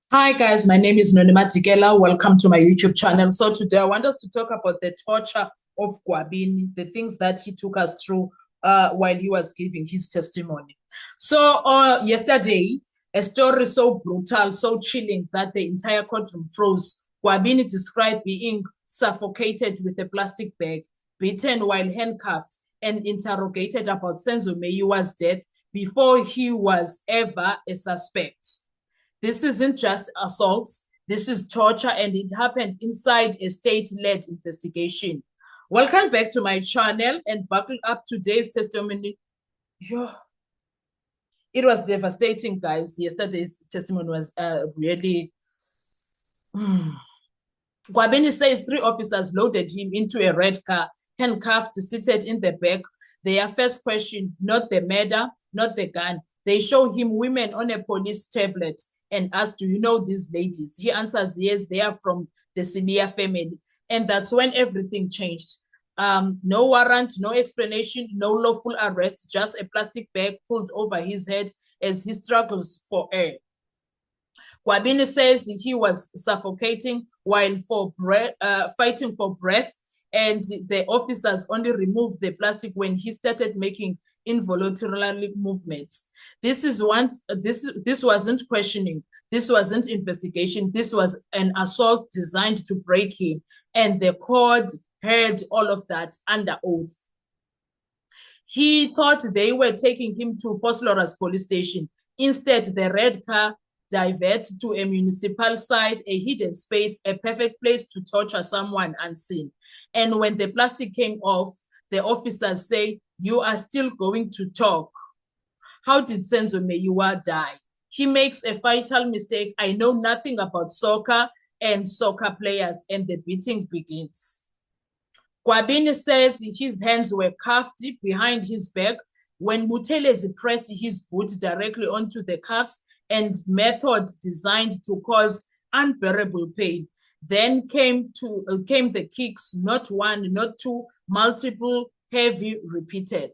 Hi guys, my name is Nonima Tikela. Welcome to my YouTube channel. So today I want us to talk about the torture of Gwabini, the things that he took us through while he was giving his testimony. So yesterday, a story so brutal, so chilling that the entire courtroom froze. Gwabini described being suffocated with a plastic bag, beaten while handcuffed, and interrogated about Senzo Meyiwa's death before he was ever a suspect. This isn't just assault, this is torture, and it happened inside a state-led investigation. Welcome back to my channel and buckle up today's testimony. Yo, it was devastating, guys. Yesterday's testimony was really. Gwabini says 3 officers loaded him into a red car, handcuffed, seated in the back. Their first question, not the murder, not the gun. They show him women on a police tablet and ask, do you know these ladies? He answers, yes, they are from the Sibiya family. And that's when everything changed. No warrant, no explanation, no lawful arrest, just a plastic bag pulled over his head as he struggles for air. Gwabini says he was suffocating while fighting for breath, and the officers only removed the plastic when he started making involuntary movements. This wasn't questioning. This wasn't investigation. This was an assault designed to break him, and the court heard all of that under oath. He thought they were taking him to Vosloorus police station. Instead, the red car diverts to a municipal site, a hidden space, a perfect place to torture someone unseen. And when the plastic came off, the officers say, you are still going to talk. How did Senzo Meyiwa die? He makes a fatal mistake. I know nothing about soccer and soccer players, and the beating begins. Gwabini says his hands were cuffed behind his back when Buthelezi pressed his boot directly onto the cuffs, and method designed to cause unbearable pain. Then came the kicks, not one, not two, multiple, heavy, repeated.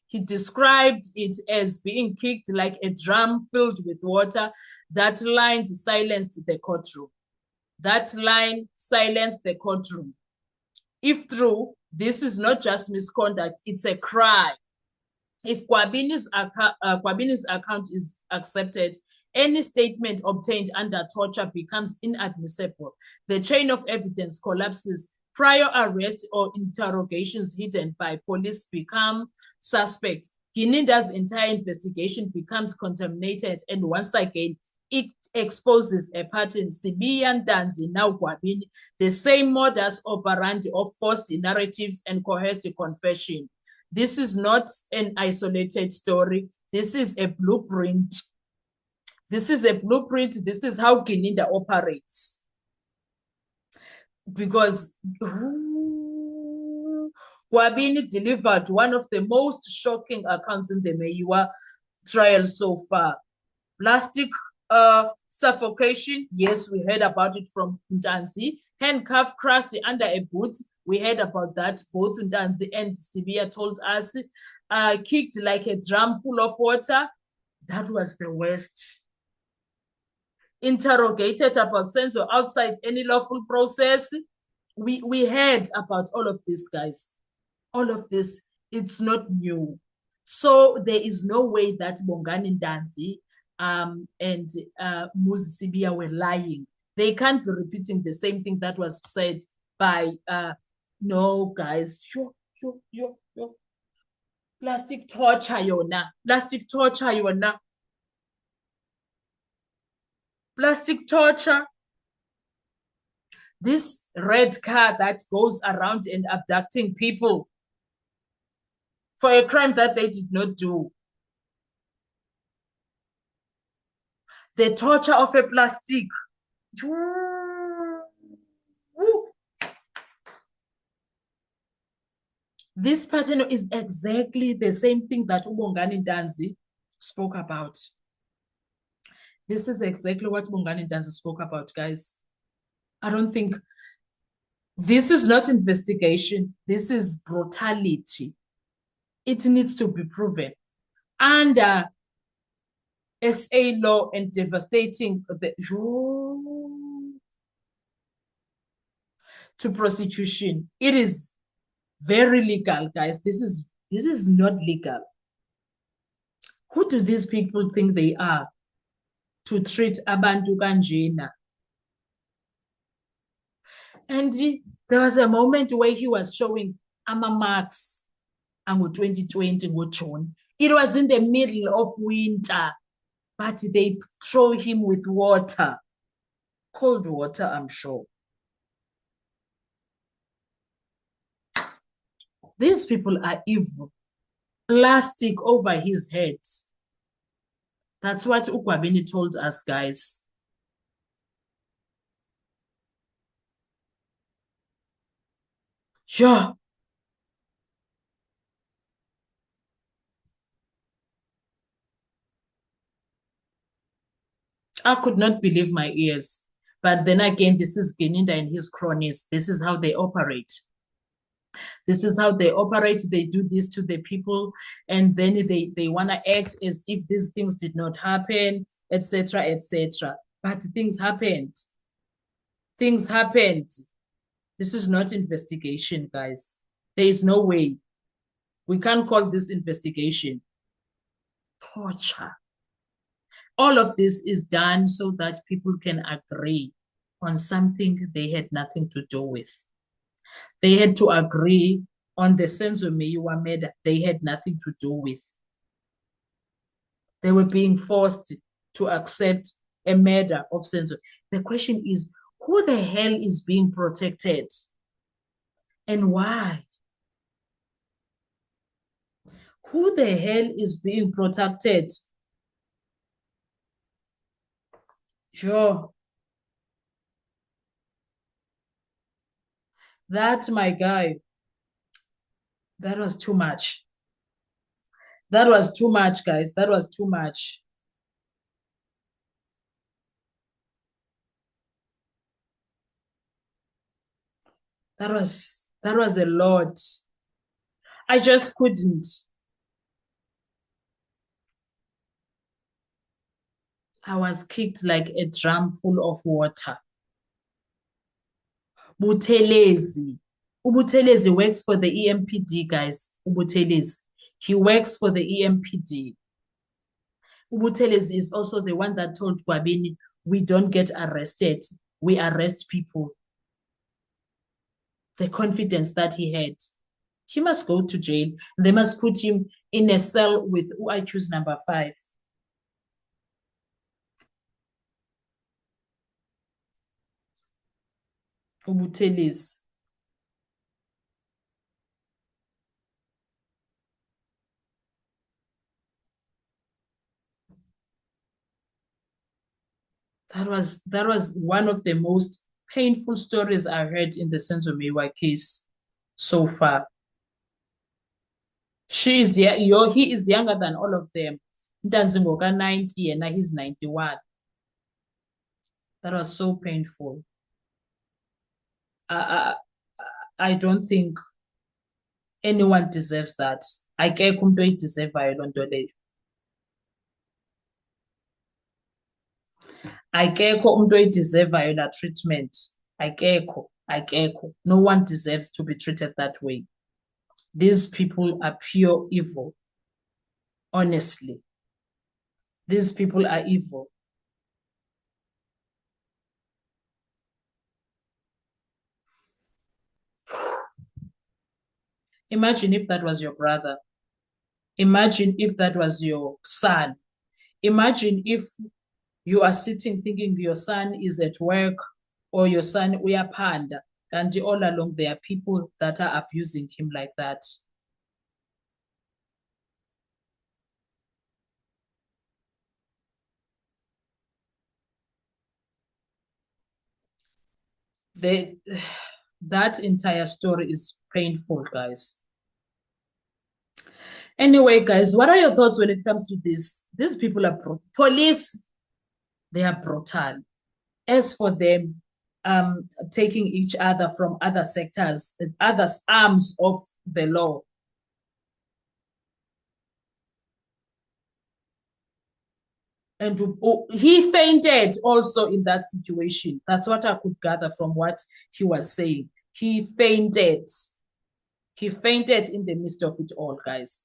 He described it as being kicked like a drum filled with water. That line silenced the courtroom. That line silenced the courtroom. If true, this is not just misconduct, it's a crime. If Gwabini's account is accepted, any statement obtained under torture becomes inadmissible. The chain of evidence collapses. Prior arrests or interrogations hidden by police become suspect. Gininda's entire investigation becomes contaminated, and once again, it exposes a pattern. Sibiya Ntanzi, now Gwabini, the same modus operandi of forced narratives and coerced confession. This is not an isolated story. This is a blueprint. This is a blueprint. This is how Gininda operates. Because Gwabini delivered one of the most shocking accounts in the Meyiwa trial so far. Plastic suffocation, yes, we heard about it from Ntanzi. Handcuff crushed under a boot, we heard about that. Both Ntanzi and Sibiya told us. Kicked like a drum full of water, that was the worst. Interrogated about Senzo outside any lawful process. We heard about all of this, guys. All of this, it's not new. So there is no way that Bongani Ntanzi and Mmuzi Sibiya were lying. They can't be repeating the same thing that was said by, no, guys. Yo. Plastic torture yona. Plastic torture yona. Plastic torture. This red car that goes around and abducting people for a crime that they did not do. The torture of a plastic. This pattern is exactly the same thing that Bongani Ntanzi spoke about. This is exactly what Bongani Ntanzi spoke about, guys. I don't think this is not investigation. This is brutality. It needs to be proven under SA law and devastating to prostitution. It is very legal, guys. This is not legal. Who do these people think they are to treat abantu kanjena? And there was a moment where he was showing ama-marks ango 2020 June. It was in the middle of winter, but they throw him with water. Cold water, I'm sure. These people are evil. Plastic over his head. That's what Ugwabini told us, guys. Sure. I could not believe my ears. But then again, this is Geninda and his cronies. This is how they operate. This is how they operate. They do this to the people, and then they want to act as if these things did not happen, etc., etc. But things happened. Things happened. This is not investigation, guys. There is no way. We can't call this investigation. Torture. All of this is done so that people can agree on something they had nothing to do with. They had to agree on the Senzo Meyiwa murder they had nothing to do with. They were being forced to accept a murder of Senzo. The question is, who the hell is being protected? And why? Who the hell is being protected? Sure. That, my guy, that was too much. That was too much, guys. That was too much. That was a lot. I just couldn't. I was kicked like a drum full of water. Buthelezi. Ubuthelezi works for the EMPD, guys. Ubuthelezi. He works for the EMPD. Ubuthelezi is also the one that told Gwabini, we don't get arrested. We arrest people. The confidence that he had. He must go to jail. They must put him in a cell with who I choose number 5. Ubuthelezi. That was one of the most painful stories I heard in the Senzo Meyiwa case so far. He is younger than all of them. Ntanzingoka 90 and he's 91. That was so painful. I don't think anyone deserves that. Akekho umuntu oyideservayo loo nto leyo. Akekho umuntu oyideservayo that treatment. Akekho. No one deserves to be treated that way. These people are pure evil. Honestly. These people are evil. Imagine if that was your brother. Imagine if that was your son. Imagine if you are sitting thinking your son is at work or your son uyapanda, and all along there are people that are abusing him like that. That entire story is painful, guys. Anyway, guys, what are your thoughts when it comes to this? These people are police. They are brutal. As for them, taking each other from other sectors, other arms of the law. And he fainted also in that situation. That's what I could gather from what he was saying. He fainted. He fainted in the midst of it all, guys.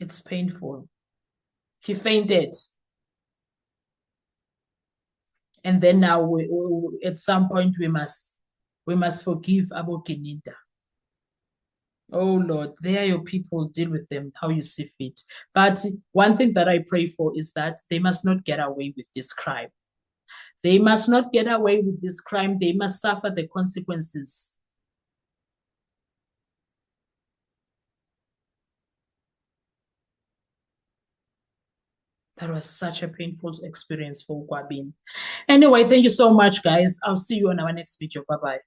It's painful. He fainted. And then now at some point we must forgive Abo Keninta. Oh Lord, they are your people. Deal with them how you see fit. But one thing that I pray for is that they must not get away with this crime. They must not get away with this crime. They must suffer the consequences. That was such a painful experience for Kwabin. Anyway, thank you so much, guys. I'll see you on our next video. Bye-bye.